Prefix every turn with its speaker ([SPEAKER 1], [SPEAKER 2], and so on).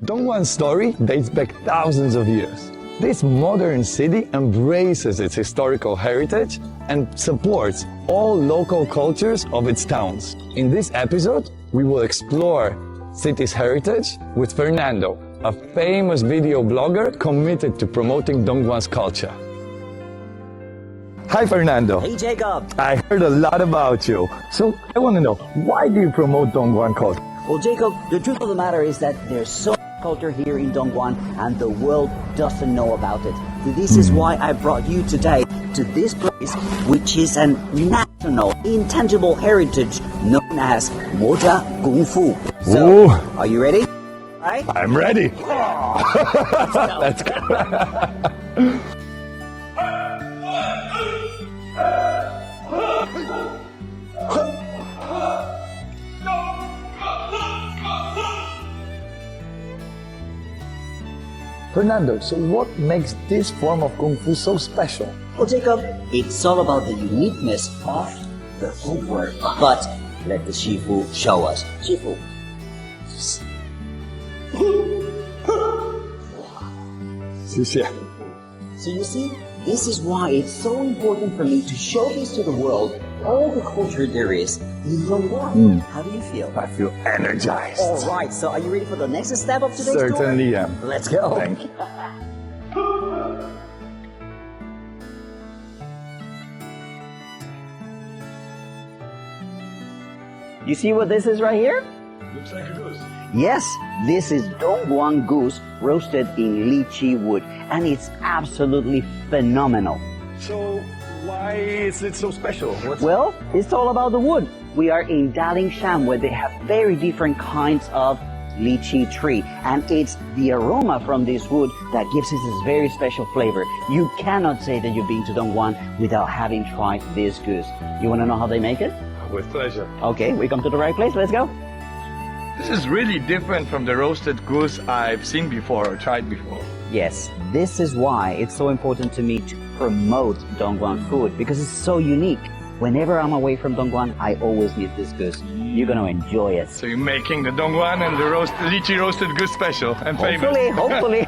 [SPEAKER 1] Dongguan's story dates back thousands of years. This modern city embraces its historical heritage and supports all local cultures of its towns. In this episode, we will explore city's heritage with Fernando, a famous video blogger committed to promoting Dongguan's culture. Hi, Fernando.
[SPEAKER 2] Hey, Jacob.
[SPEAKER 1] I heard a lot about you. So I want to know, why do you promote Dongguan culture?
[SPEAKER 2] Well, Jacob, the truth of the matter is that there's so much culture here in Dongguan and the world doesn't know about it. This is why I brought you today to this place, which is a national, intangible heritage known as Moja Kung Fu. So, are you ready? Right?
[SPEAKER 1] I'm ready.
[SPEAKER 2] Let's go.
[SPEAKER 1] Let's go. Fernando, so what makes this form of Kung Fu so special?
[SPEAKER 2] Well, Jacob, it's all about the uniqueness of the footwork. But let the Shifu show us. Shifu. So you see, this is why it's so important for me to showcase to the world all the culture there is in Dongguan. How do you feel?
[SPEAKER 1] I feel energized.
[SPEAKER 2] All right, so are you ready for the next step of today's tour?
[SPEAKER 1] Certainly am.
[SPEAKER 2] Let's go.
[SPEAKER 1] Thank you.
[SPEAKER 2] You see what this is right here?
[SPEAKER 1] Looks like a goose.
[SPEAKER 2] Yes, this is Dongguan goose roasted in lychee wood, and it's absolutely phenomenal.
[SPEAKER 1] So why is it so special?
[SPEAKER 2] Well, it's all about the wood. We are in Dalingshan, where they have very different kinds of lychee tree, and it's the aroma from this wood that gives it this very special flavor. You cannot say that you've been to Dongguan without having tried this goose. You want to know how they make it?
[SPEAKER 1] With pleasure.
[SPEAKER 2] Okay, we come to the right place. Let's go.
[SPEAKER 1] This is really different from the roasted goose I've seen before or tried before.
[SPEAKER 2] Yes, this is why it's so important to me to promote Dongguan food, because it's so unique. Whenever I'm away from Dongguan, I always eat this goose. You're going to enjoy it.
[SPEAKER 1] So you're making the Dongguan and the lychee roasted goose special and famous.
[SPEAKER 2] Hopefully.